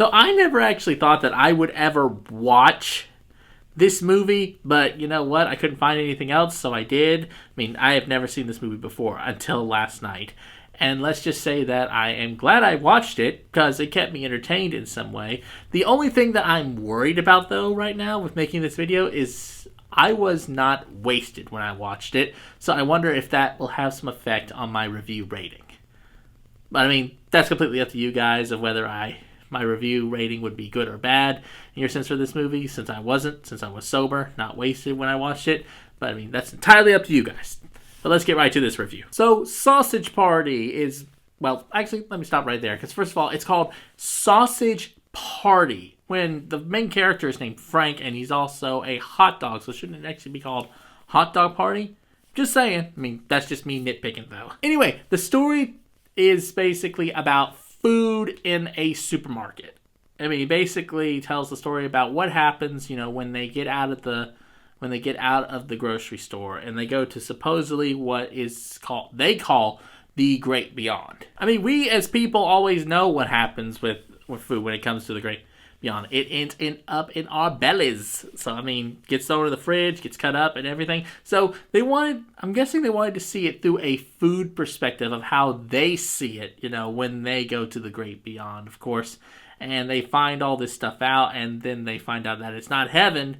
So I never actually thought that I would ever watch this movie, but you know what? I couldn't find anything else, so I did. I mean, I have never seen this movie before until last night. And let's just say that I am glad I watched it because it kept me entertained in some way. The only thing that I'm worried about, though, right now with making this video is I was not wasted when I watched it. So I wonder if that will have some effect on my review rating. But I mean, that's completely up to you guys of whether my review rating would be good or bad in your sense for this movie, since I was sober, not wasted when I watched it. But I mean, that's entirely up to you guys. But let's get right to this review. So, Sausage Party is, well, actually, let me stop right there, because first of all, it's called Sausage Party, when the main character is named Frank, and he's also a hot dog, so shouldn't it actually be called Hot Dog Party? Just saying. I mean, that's just me nitpicking, though. Anyway, the story is basically about food in a supermarket. I mean, he basically tells the story about what happens, when they get out of the grocery store and they go to supposedly what they call the Great Beyond. I mean, we as people always know what happens with food when it comes to the Great Beyond. It ends up in our bellies. So, I mean, gets thrown in the fridge, gets cut up and everything. So, I'm guessing they wanted to see it through a food perspective of how they see it, when they go to the Great Beyond, of course. And they find all this stuff out, and then they find out that it's not heaven,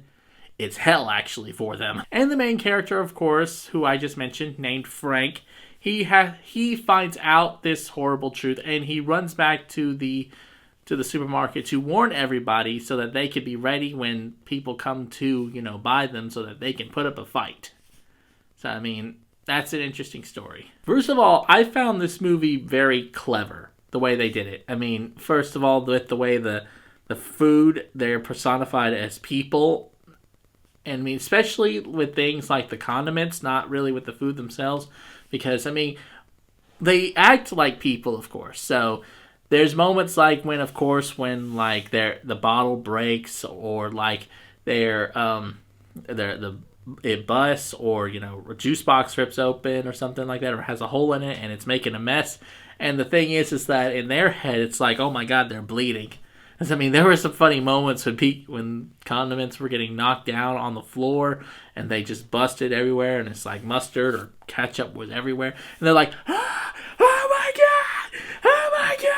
it's hell, actually, for them. And the main character, of course, who I just mentioned, named Frank, he finds out this horrible truth, and he runs back to the supermarket to warn everybody so that they could be ready when people come to, buy them so that they can put up a fight. So, I mean, that's an interesting story. First of all, I found this movie very clever, the way they did it. I mean, first of all, with the way the food, they're personified as people. And I mean, especially with things like the condiments, not really with the food themselves. Because, I mean, they act like people, of course. So, there's moments like when like the bottle breaks, or like it busts, or a juice box rips open or something like that, or has a hole in it and it's making a mess. And the thing is that in their head it's like, oh my god, they're bleeding. Because I mean, there were some funny moments when condiments were getting knocked down on the floor and they just busted everywhere, and it's like mustard or ketchup was everywhere, and they're like, oh my god, oh my god.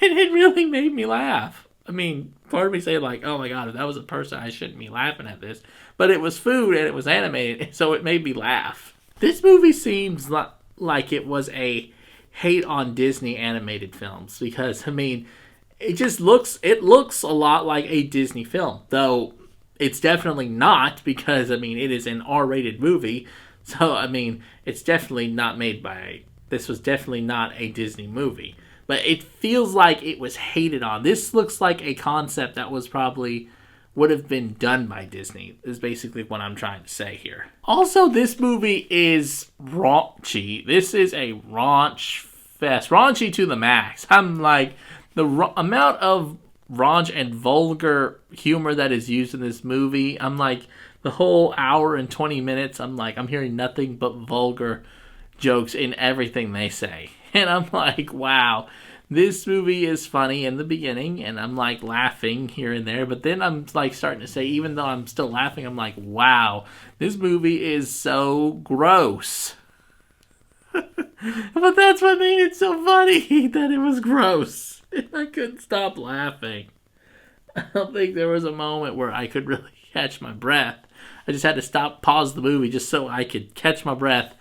And it really made me laugh. I mean, part of me saying like, oh my god, if that was a person, I shouldn't be laughing at this. But it was food and it was animated, so it made me laugh. This movie seems like it was a hate on Disney animated films, because I mean, it looks a lot like a Disney film, though it's definitely not, because I mean, it is an R-rated movie. So I mean, this was definitely not a Disney movie. But it feels like it was hated on. This looks like a concept that would have been done by Disney, is basically what I'm trying to say here. Also, this movie is raunchy. This is a raunch fest. Raunchy to the max. I'm like, the amount of raunch and vulgar humor that is used in this movie, I'm like, the whole hour and 20 minutes, I'm like, I'm hearing nothing but vulgar jokes in everything they say. And I'm like, wow, this movie is funny in the beginning, and I'm like laughing here and there, but then I'm like starting to say, even though I'm still laughing, I'm like, wow, this movie is so gross. But that's what made it so funny, that it was gross. I couldn't stop laughing. I don't think there was a moment where I could really catch my breath. I just had to pause the movie just so I could catch my breath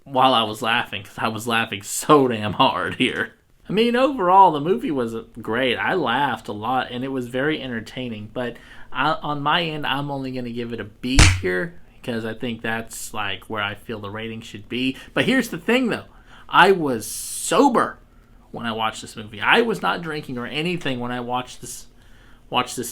while I was laughing, because I was laughing so damn hard here. I mean, overall, the movie was great. I laughed a lot, and it was very entertaining. But on my end, I'm only going to give it a B here, because I think that's like where I feel the rating should be. But here's the thing, though. I was sober when I watched this movie. I was not drinking or anything when I watched this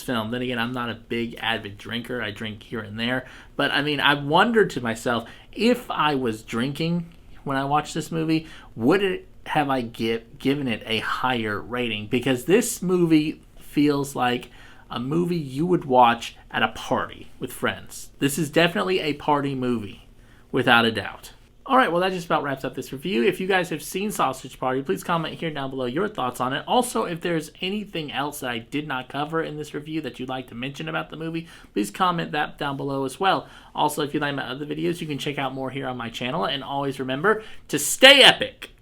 film. Then again, I'm not a big avid drinker. I drink here and there. But I mean, I wondered to myself, if I was drinking when I watched this movie, would it have I given it a higher rating? Because this movie feels like a movie you would watch at a party with friends. This is definitely a party movie, without a doubt. Alright, well that just about wraps up this review. If you guys have seen Sausage Party, please comment here down below your thoughts on it. Also, if there's anything else that I did not cover in this review that you'd like to mention about the movie, please comment that down below as well. Also, if you like my other videos, you can check out more here on my channel, and always remember to stay epic!